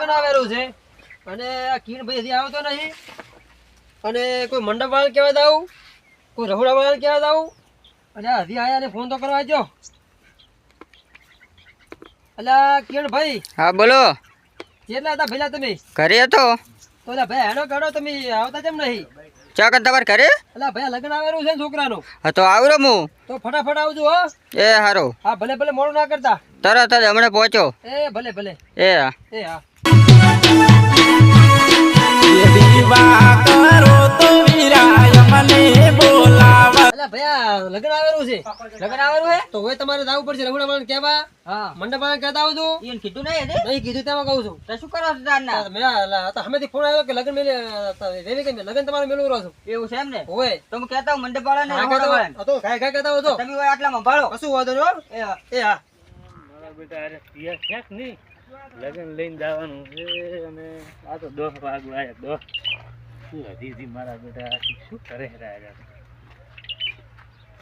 લગ્ન આવેલું છે અને આ કીણ ભાઈ હજી આવતો નહીં અને કોઈ મંડપ વાળા કહેવા જાવ કોઈ રહોડા વાળા કહેવા જાવ અને હજી આયા ને ફોન તો કરવા જો અલ્યા કીણ ભાઈ હા બોલો કેટલા હતા ભેલા તમે ઘરે હતો તો અલ્યા ભાઈ હેનો કાઢો તમે આવતા કેમ નહીં ચા કર તમારે ઘરે અલ્યા ભાઈ લગ્ન આવેલું છે ને છોકરાનું હા તો આવરો હું તો ફટાફટ આવજો હો એ હારો હા ભલે ભલે મોડું ના કરતા તરત જ હમણાં પહોંચો એ ભલે ભલે એ હા એ હા અલ્યા ભૈયા લગ્ન આવેલું છે લગન આવેલું હે તો હવે તમારે જવું પડશે રઘુડા વાળાને કહેવા હા મંડપ વાળાને કહેતા આવજો ઈન કીધું નહીં હે નહીં કીધું તેમાં કહું છું તો શું કરો છો તારના હમેથી ફોન આવ્યો કે લગ્ન મેલે લગ્ન તમારે મેળવું રહો છો એવું છે એમ ને હોય તો હું કહેતા હું મંડપ વાળા ને હા, રહોડા કહેતા વાળાને. હો. તો ઘાય ઘાય કહેતા હો તો તમે હોય આટલામાં ભાળો કશું વાંધો નહીં હો. એ હા. એ હા મારા બેટા અરે પિયા ક્યાંક નહીં લગન લઈને જવાનું છે અને આ તો 10 વાગવા આવ્યા 10 શું હજી મારા બેટા આ શું કરે છે રાજા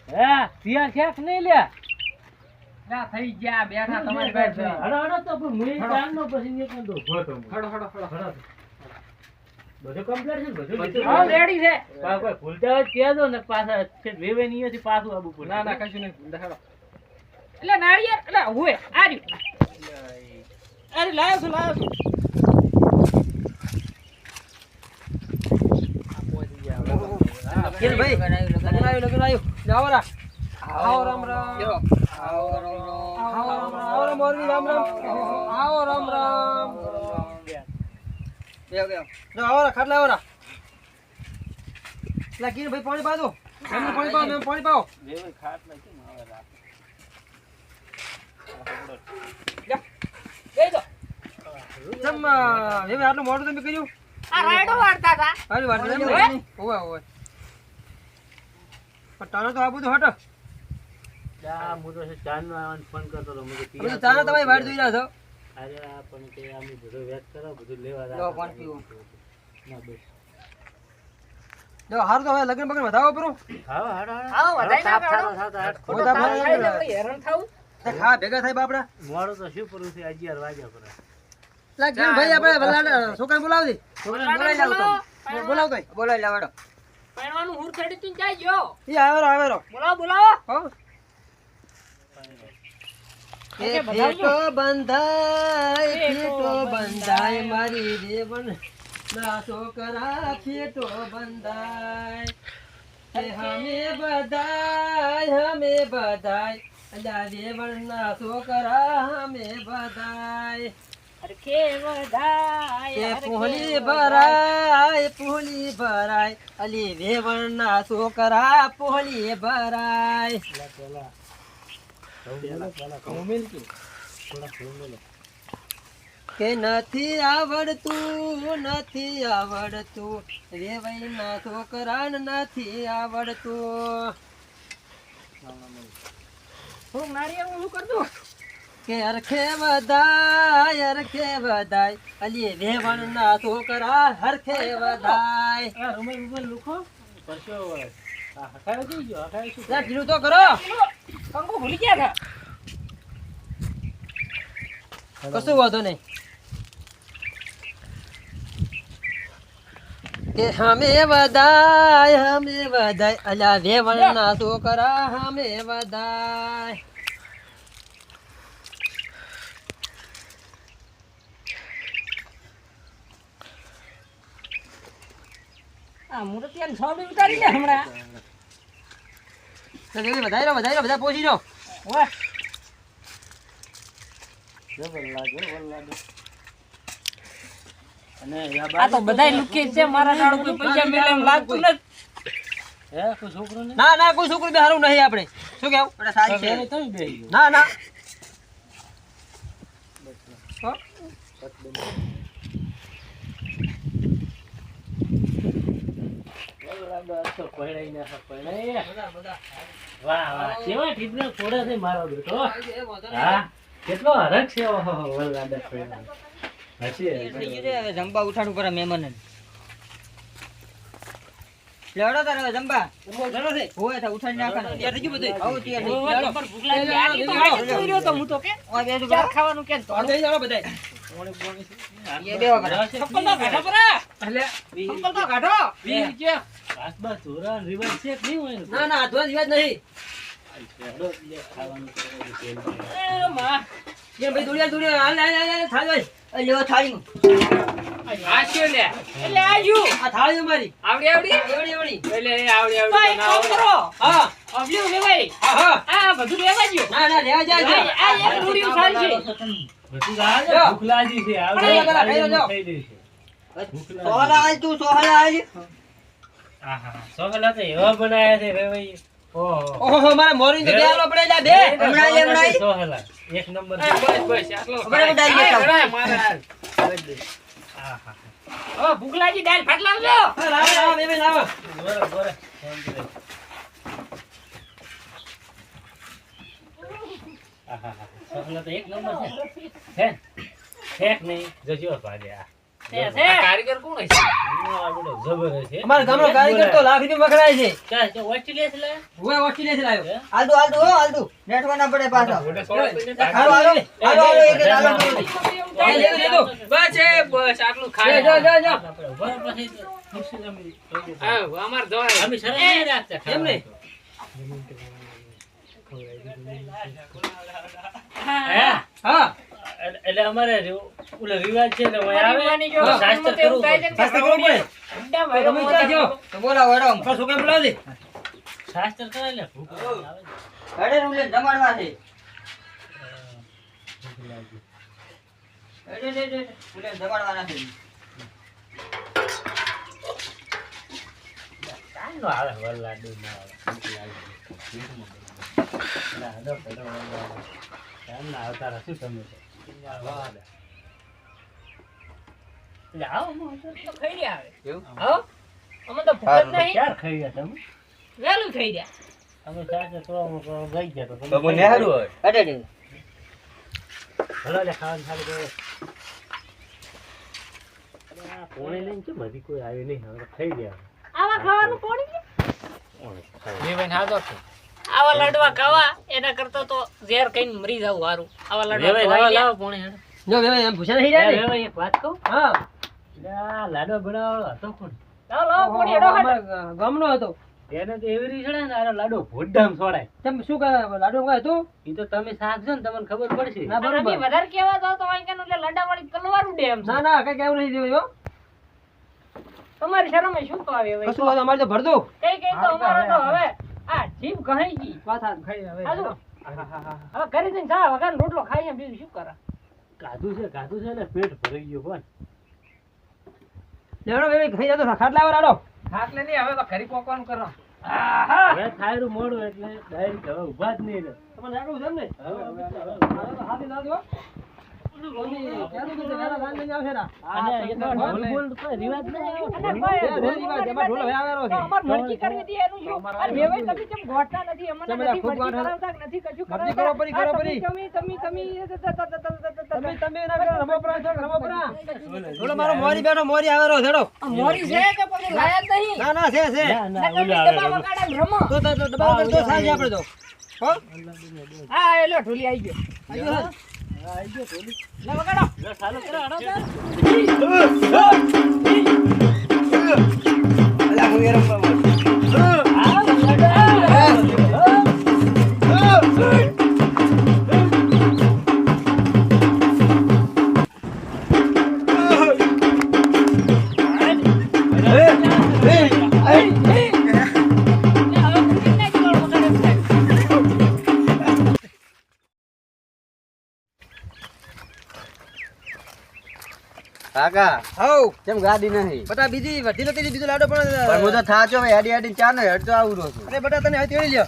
હા પિયા ક્યાંક નહીં લ્યા ના થઈ ગયા બેઠા તમારી બેઠ જોઈ. હડો હડો તો પણ મુઈ જાનનો પછી ને કંદો ભોતો હડો હડો હડો બધું કમ્પ્લીટ છે બધું હા રેડી છે કોઈ ભૂલતા હોય કહેજો ને પાછા છે વેવે ની થી પાછું આબુ પડે ના ના કશું નહીં દેખાડો એટલે નાળિયેર એટલે હોય આ રહ્યું અરે લાયો છું કેલ ભાઈ લગ્ન આવ્યું જાઓ રા આવો રામ રામ આવો રામ મોરબી રામ રામ આવો રામ રામ બેહો બેહો જો આવો રા ખાટલા આવો રા લાગીને ભાઈ પાણી પાજો એમને પાણી પાવો મેં પાણી પાવો વેવે ખાટ ના કેમ આવે રાત બેહો જમ હવે આટલું મોડું તમે કર્યું આ રાયડો વાળતા હતા હારી વાત છે ઓવે? ઓવે ઓવે પણ તારો તો આ બધું હટો જા હું તો ચાનો આવવાનો ફોન કરતો તો મને તમે તો ચાના તમારી વાટ જોઈ રહ્યા છો અરે આ પણ કે આમે બધું વેચ કરો બધું લેવા લો પાણી પીવું. ના બસ જો હારું તો હવે લગ્ન બગન વધાવો પરું હા હાડો આવો વધાઈ ના કાઢો. બધા ભાઈ હેરાન થાવું હા ભેગા થાય બાપડા મોડું તો શું કરું છે 11 વાગ્યા પર લાગીને ભાઈ આપણે વલાડ છોકરાને બોલાવી બોલાવી લાવો તો. દે બોલાવતો બોલાવી લાવડો પહેરવાનું હુર ચડી તું જાય ગયો ઈ આવેરો બોલાવો બોલાવો હો એ ફેટો બંધાય મારી દેવન ના છોકરા ફેટો બંધાય એ હમે બધાય અલ્યા દેવન ના છોકરા હમે બધાય અરે કે વધાય એ પુહલી ભરાય અલી વેવણ ના છોકરા પુહલી ભરાય કે નથી આવડતું વેવાઈ ના છોકરાને નથી આવડતું હું નારિયેળ હું કરતું કે હરખે વધાય અલી વેવણ ના છોકરા હરખે વધાય આ રૂમાલ લુખો પરસો આ હટાવી દીજો હટાવી શું લા ઢીલું તો કરો કંકુ ભૂલી ગયા હતા કશું વાંધો નહીં કે હમે વધાય અલ્યા વેવણ ના છોકરા હમે વધાય આ મૂર્તિયાને છોડી ઉતારી લે હમણાં તો જલ્દી વધાઈ લો બધા પહોંચી જાઓ વાહ અને આ તો બધાય લુકી છે મારા નાળ કોઈ પૈસા મેલે એમ લાગતું નથી હે કોઈ છોકરો ને ના કોઈ છોકરું બેહારું નહીં આપણે શું કેવું અરે સારી છે તમે બેહી ગયો ના હો? તો પહેરાઈ ના પહેરાઈ વાહ વાહ કેવા ઠીકના ફોડા છે મારો બેટો હા કેટલો હરખ છે ઓહો વલ્લાડા પહેરાઈ હશે હવે જંબા ઉઠાડું પર મહેમાન લેવડો તારે હવે જંબા હોય તો ઉઠાડી નાખવાનું તૈયાર થઈ ગયું બધું? આવું તૈયાર થઈ ઓય, ગયું. ઓય, ભૂખ લાગી. આટલી તો વાટ જ જોઈ રહ્યો તો હું તો કે ઓય બે જુગાર ખાવાનું કે તો આ જઈ જાઓ બધાય એ બે વખત. ચપ્પલ તો કાઢો પરા. એટલે ચપ્પલ તો કાઢો. 20 રૂપિયા. બસ બસ ધોરા રિવાજ છે કે નહીં હોય ને? ના ના ધોવા જીવા જ નહીં. હેડો લે, ખાવાનું કરે છે, તેલ છે. એ માં. કે ભાઈ દોડ્યા હાલ હાલ હાલ થાળી ભાઈ. લ્યો થાળી. આ શું લે? એટલે આજુ. આ થાળી મારી આવડી આવડી. એવડી એવડી. એટલે આવડી આવડી. ભાઈ કામ કરો. હા અભ્યું લેવાય. હા આ બધું લેવા ગયો. ના ના લેવા જાય આ એક રૂડિયું સાલ છે. બધું તો આ લ્યો. ભૂખ લાગી છે. આવડે ખાઈ લો, ખાઈ લો, લ્યો. ખાઈ લઈશું. સોહલા આજ તું સોહલા આજ. આહા, સોગલા તો એવા બનાયા છે રે ભાઈ. ઓહો. ઓહો મારે મોરી તો બે આલો પડે જા બે. હમણાં લે, હમણાં. સોહલા. એક નંબર એ બસ બસ આટલો. બરાબર ડાળી બેસાડો. મારા. આહા. હવે ભૂખ લાગી દાલ ફાટ લાવજો. હા, લાવો લાવો બે બે લાવો. બોરે બોરે. આહા. સોગલા તો એક નંબર છે. હે? ઠેક નહીં. જજો ભાગે આ. આ કારીગર કોણ હશે? આ બધો જબર છે. અમારા ગામનો કારીગર તો લાખ રૂપિયા વખણાય છે. ક્યાં છે? ઓસ્ટ્રેલિયા છે લે? હું ઓસ્ટ્રેલિયા થી લાવ્યો. હે? હાલતું હાલતું હો હાલતું. નેટવા ના પડે પાછા. મોઢે સોળા પીને તો હાલો હાલો હાલો હાલો એક હાલો. એ લેજો લેજો. બસ એ બસ આટલું લે, ખાય. જો જો જો. આપણે ઉભા પછી તો ખુરશી જમી લઈએ. હા અમાર દોય. અમે શરમ નહીં રાખતા એમ નહીં. હે? હા એટલે અમારે ઓલો રિવાજ છે ને ઓય આવે પરિવારની જો તો શાસ્ત્ર કરવું પડે. શાસ્ત્ર કરવું પડે. અડ્ડા તો તમે ક્યાં છો? તો બોલાવો હેડો. મારા છોકરા બોલાવજે. શાસ્ત્ર કરે ને ભૂખ આવે ને. હેડે રૂલે જમાડવા છે. ભૂખ લાગી. હેડે હેડે હેડે. રૂલે જમાડવાના છે. કાંઈ નો આવે વલ્લા દૂધ ના આવે. ભૂખ લાગી. ના હડો હડો વલ્લા. કેમ ના આવતા રહેશું તમે તો? એટલે આવો માં તો ખાઈ રહ્યા આવે. એવું? હો? અમે તો ભૂખ જ નહીં. ક્યારે ખાઈ ગયા તમે? વહેલું થઈ રહ્યા. અમે શાસ્ત્ર કરવામાં ગઈ ગયા તો તમે હેડે હેડે. ભલો લે ખાવાનું ચાલુ કરો. અરે આ પોણે લઈને કેમ હજી કોઈ આવ્યું નહીં? હવે તો ખાઈ ગયા. આવા ખાવાનું કોણ છે? ઓય, ખાઈ. જીવન હાદો છે. આવા લાડવા ખાવા એના કરતા તો ઝેર કઈને મરી જાવ હારું. આવા લાડવા લેવાય, ખવાય લાવો, લે. લાવો, પોણે હેડો. જો બે એમ ભૂસા નહીં જાય ને. લેવાય, એક વાત કહું? હા આ લાડવા બનાવવાળો હતો કોણ? લાવો, લાવો, કોણી હેડો હાડો. અમારા ગામનો હતો. એને તો એવી રીત ચડે ને આનો લાડો ભોડામ છોડાય. તમે શું કરે લાડુ કાંઈ હતું? ઈ તો તમે શાકજો ને તમને ખબર પડશે. ના અને અમે બરોબર. વધારે કહેવા જાવ તો અહીં કાનું એટલે લાડાવાળી કલવારું ડે એમ છે. ના ના કઈ કેવું નહીં દેવું હો. તમારી શરમે શું તો આવે હવે? કશું વાત અમારે તો ભરતો. કઈ કઈ તો અમારે તો હવે આ જીભ કહાઈ ગઈ. વાત હાથ ખાઈ હવે. હાલો. હવે ઘરે જઈને ચા વગર રોટલો ખાઈ એમ બીજું શું કરે? કાધું છે ને પેટ ભરાઈ ગયું કોણ? લેવડો બે ખાઈ જતો ખાટ લાવો રાડો. ખાટલે નહીં હવે તો ઘરી પોકવાનું કરો. હવે થાયરું મોડું એટલે ડાયરેક્ટ હવે ઊભા જ નહીં રહે. તમને આગળ છે એમ ને? હવે મારે તો હાથી ના દો. ઓલી ક્યાંનું કીધું? વેલા રાન લઈને આવશે રા. અને એ તો ઢોલ બોલ તો કોઈ રિવાજ નહીં આવ્યો. અને બે ભાઈ, રેલી વાત એમાં ઢોલ હવે આવેલો છે. તો અમારે મરચી કરવી હતી એનું શું? અને વેવાઈ તમે કેમ ગોઠતા નથી? અમને તમે નથી ખૂબ મરચી ગોઠો. કરાવતા કે નથી કશું મરચી કરાવતા? કરો પરી, કરો આ પરી. તમે તમે ના કરો રમોપરા છો રમોપરા. ઢોલો મારો મોરી બેઠો મોરી આવેલો છે હેડો. આ મોરી છે કે પછી લાયા જ નહીં? ના ના છે છે. ના ના નકર ઓલો બી આવે દબાવ રમો. વગાડે ને રમો. તો દબાવ કરતો સાંજે આપણે તો. હો? હા એ લો ઢોલી આવી ગયો. આયો હે? લે વગાડો. લો, ચાલુ કરો, હડો ચાલ. કાકા હઉ. કેમ ગાડી નહીં? બટા બીજી વઢી નો તેજી બીજો લાડો પણ પણ હું તો થાચો ભાઈ હેડી હેડી ચા નો હેડ તો આવું રહું છું. અરે બટા તને હવે તેડી લ્યો.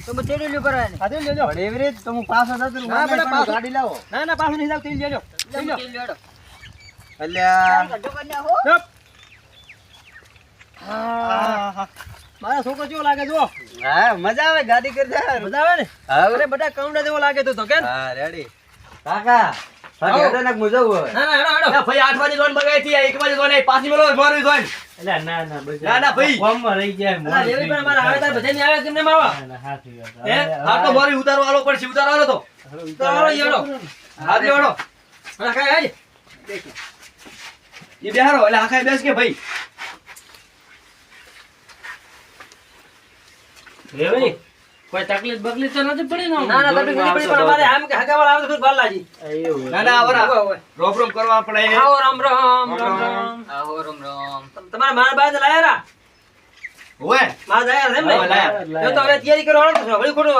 તો હું તેડી લ્યો કરાય ને. હા તેડી લેજો. પણ એવી રીત તો હું પાછો થતો ને ના, બેટા, પાછો. ગાડી લાવો. ના ના પાછું નહીં જાવ તેડી લેજો. તેડી લ્યો. અલ્યા ચપ. હા. મારા છોકરો કેવો લાગે જો? હા મજા આવે ગાડી કરતા. મજા આવે ને? હા અરે બટા કાઉન્ડા જેવો લાગે તો કેમ? હા રેડી. કાકા આવો. હેડો નાક મુજબ હોય. ના ના હેડો હેડો. ભાઈ 8 વાગે જોન બગાઈ થી 1 વાગે જોન પાછી મેલો મારું જોન અલ્યા, ના ના બસ ના, ના, ભાઈ. ફોર્મમાં રહી જાય અલા દેવી પણ અમારા આવે તાર બધે નહીં આવે કેમ ને મારવા? ના, ના, સાચી વાત. હે હવે- આ તો મારી ઉતારવા આલો પડશે ઉતારવા આલો તો હવે તો હાલો ઈ હેડો. હાથ લેવાનો હા કાઈ હાલ. ઈ બેહારો એટલે આખા બેસ કે ભાઈ એ ભાઈ કોઈ તકલીફ બકલીફ તો નથી પડી ને ના ના તકલીફ નહીં પડી, પણ અમારે આમ કે હગાવાળા આવે તો થોડીક વાર લાગી. એવું ના ના આવરા હોય, હોય. રોમ રોમ કરવા પડે આવો રામ રામ રામ રામ. આવો રોમ રોમ. તમારા મારા બાદ લાયા રા ઓય મારા લાયા છે એમ ને? હા, લાયા. જો તો હવે તૈયારી કરો હાલો તો વળી ખોટું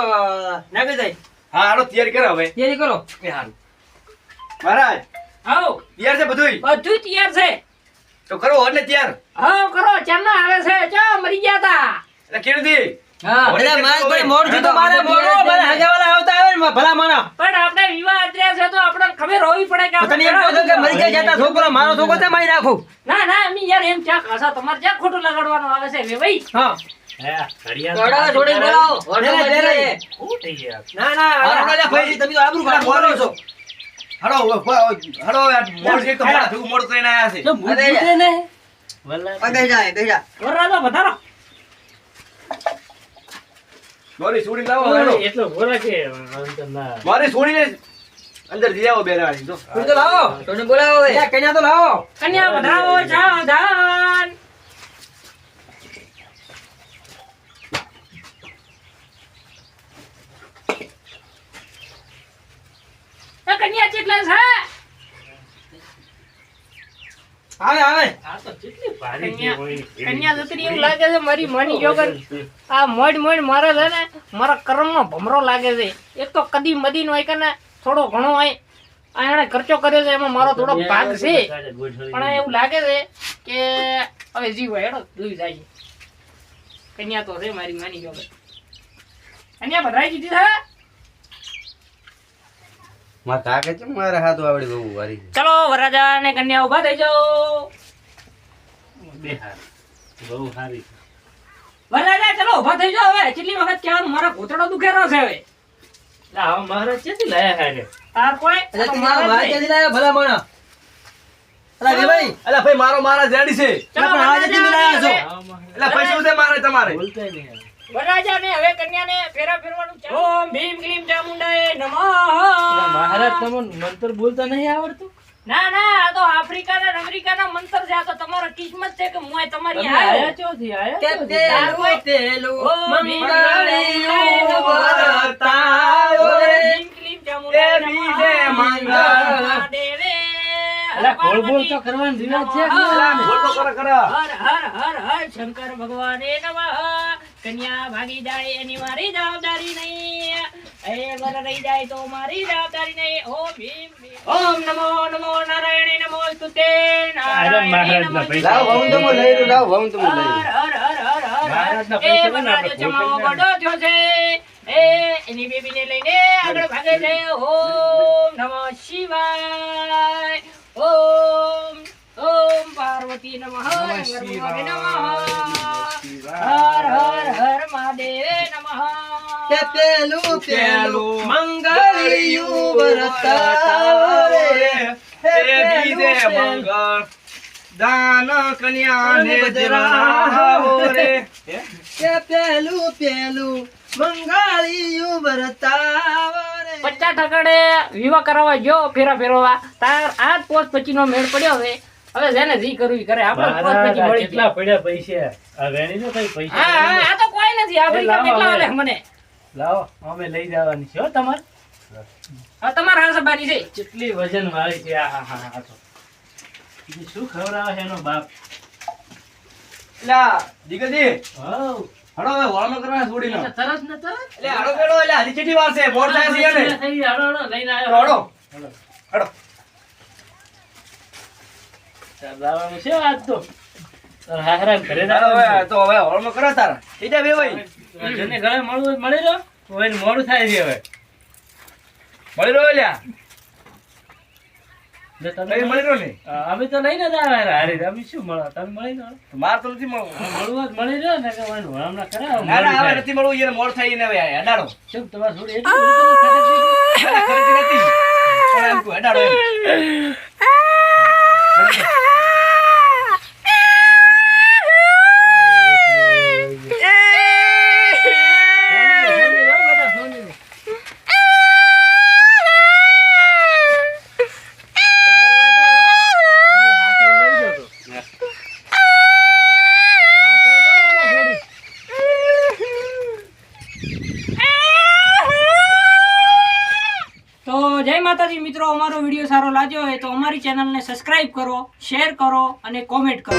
નાખી જાય. હા હાલો તૈયારી કરો હવે તૈયારી કરો. એ હારું મહારાજ આવો તૈયાર છે બધુંય બધું તૈયાર છે. તો કરો એટલે તૈયાર હા કરો ચાલના આવે છે ચો મરી ગયા તા. એટલે કીર્તિ હા અરે મારે ભાઈ મોડ છું તો મારે મોડો મારે હગાવાળા આવતા આવે ને ભલા માણા. પણ આપણે વિવાહ અત્યારે છે તો આપણે ખબર હોવી પડે કે તને એમ કહો છો કે મરી ગયા જતા છોકરો મારો છોકરો તે મારી નાખું. ના ના એમ યાર એમ ચા ખાસા તમારે જ્યાં ખોટું લગાડવાનું આવે છે વે ભાઈ. હા હે ઘડિયાળ કડા છોડીને બોલાવો. ડેરે, ડેરે. શું થઈ ગયા ના ના હાલો, હાલો, ભાઈ. તમે તો આબરૂ કાઢો બોલો છો. હડો હડો મોડ છે તો મોડા થયું મોડ કરીને આયા છે તો મૂર્તિ ને વલ્લા બેજા. વરરાજો વધારો. મારી છોડી લાવો હેડો એટલો ગોરા કે અંતર ના મારી છોડીને અંદર જઈ આવો બેરાડી જો ફૂલ તો લાવો. છોડીને બોલાવો હવે. ત્યાં કન્યા તો લાવો. કન્યા વધાવો સાવધાન. એ કન્યા કેટલા છે? આવે આવે. આ તો કેટલી ભારી છે હોય કન્યા જતી એવું લાગે છે મારી માની જોગન આ મોડ મોડ મારે છે ને મારા કર્મમાં ભમરો લાગે છે. એક તો કદી મદી નો હોય કે ને થોડો ઘણો હોય આ એણે ખર્ચો કર્યો છે એમાં મારો થોડો ભાગ છે. પણ એવું લાગે છે કે હવે જીવ હેડો જોઈ જાય. કન્યા તો છે મારી માની જોગન. કન્યા ભરાઈ દીધી છે. માં કાકે છે મારા હાથ આવડી બહુ વારી છે. ચલો વરરાજા ને કન્યા ઉભા થઈ જાઓ. બેહાર બહુ સારી વરરાજા ચલો ઉભા થઈ જાઓ. હવે કેટલી વખત કહેવાનું મારો ઘૂંટડો દુખેરો છે હવે. આ મારા ક્યાંથી લાયા હારે તાર કોઈ એટલે આ તો તમે મારે જ મારે નહીં. ક્યાંથી લાવ્યા ભલા માણા? અલા બે ભાઈ એટલે ભાઈ મારો મારા રેડી છે ચલો પણ આજે તમે લાયા છો. એટલે પૈસા છે મારે તમારે બોલતા નહીં વરરાજા ને હવે કન્યા ને ફેરા ફેરવાનું ચાલુ. ઓમ ભીમ ક્લીમ ચામુંડાય નમઃ. મહારાજ તમને મંત્ર બોલતા નહીં આવડતું ના ના આ તો આફ્રિકા ને અમેરિકા ના મંતર છે. આ તો તમારો કિસ્મત છે કે હું તમારી તમે આયા આયો. ચોથી આયા કે ચોથી? પેલું પેલું ઓ મંગળિયું વરતાવો રે. ભીમ ક્લીમ ચામુંડાય એ બીજે નમઃ. મંગળ. મહાદેવે. અલા ગોળ ગોળ તો કરવાનો રિવાજ છે કે નહીં? બોલ તો કરો કરો હર હર હર હર શંકર ભગવાને નમઃ. કન્યા ભાગી જાય એની મારી જવાબદારી નહીં. એ વર રહી જાય તો મારી જવાબદારી નહીં. ઓમ ભીમ ભીમ. ઓમ નમો નમો નારાયણે નમો સ્તુતે નારાયણે નમો સ્તુતે. લાવો વહુ તો હું લઈ રહ્યો, લાવો વહુ તો હું લઈ હર રહ્યો. હર હર હર હર મહારાજના હર. પૈસા એ છે ને આપણે વરરાજો ચમાવો ખોટું ગોડો થયો છે. એ એની બેબીને લઈને આગળ ભાગે છે. ઓમ નમઃ શિવાય. ઓમ ઓમ પાર્વતી નમઃ. ગર્ભમાગે નમઃ. હર હર હર મહાદેવે નમઃ. કે પેલું પેલું મંગળિયું વરતાવો રે. એ બીજે મંગળ દાન કન્યાને જરાવો રે કે પેલું પેલું મંગળિયું વરતાવો રે. 50 ઠકડે વિવાહ કરાવવા ગયો ફેરા ફેરવા તાર આજ પોસ્ટ પછી નો મેળ પડ્યો છે. હવે જેને જી કરવું ઈ કરે. આપણે પોસ્ટ મહારાજ, પછી આ મળી કેટલા ગયા. પડ્યા પૈસા આ વેણી નો કઈ પૈસા હા હા આ તો કોઈ નથી. આફ્રિકા લાવો કેટલા હવે. વાલે મને લાવો અમે લઈ જવાની છે હો તમારે હવે તમારા હાસબાની છે. કેટલી વજન વાળી છે આ હા હા હા તો બીજું શું ખવડાવે છે એનો બાપ લા દીકરી હઉ. હડો હવે વળનો કરવા છોડીને એટલે તરત ને તરત એટલે હડો બેડો એટલે હજી કેટલી વાર છે મોડ થાય છે એને થઈ ગઈ. હળો, હળો, લઈને આવ્યો. હડો હળો. હડો ચાલ, લાવવાનું છે આજ તો તારા હાહરાને ઘરે ચાલો હવે જવાનું તો હવે વળનો કરો તારા થઈ જાય બે ભાઈ છે. જેને ગળે મળવું હોય મળી લો હવે મોડું થાય છે હવે મળી રહ્યો લ્યા જો તમે કઈ મળી રહ્યો ને અમે તો લઈને જ આવ્યા હારી અમે શું મળો તમે મળી લો માર તો નથી મળવું મળવું હોય તો મળી રહ્યો ને કે વાંધો હમણાં કરાવો ના ના હવે મોડું નથી મળવું એને મોડ થાય એને હવે હેડાડો થાય. કેમ તમારે થોડી એટલી બધી ખટક દીધી? ખરેખર નથી પણ એમ કહું, હેડાડો એમ સોની જાઓ બેટા, સોની. જય માતાજી મિત્રો, અમારો વિડીયો સારો લાગ્યો હોય તો અમારી ચેનલને સબસ્ક્રાઇબ કરો, શેર કરો અને કોમેન્ટ કરો.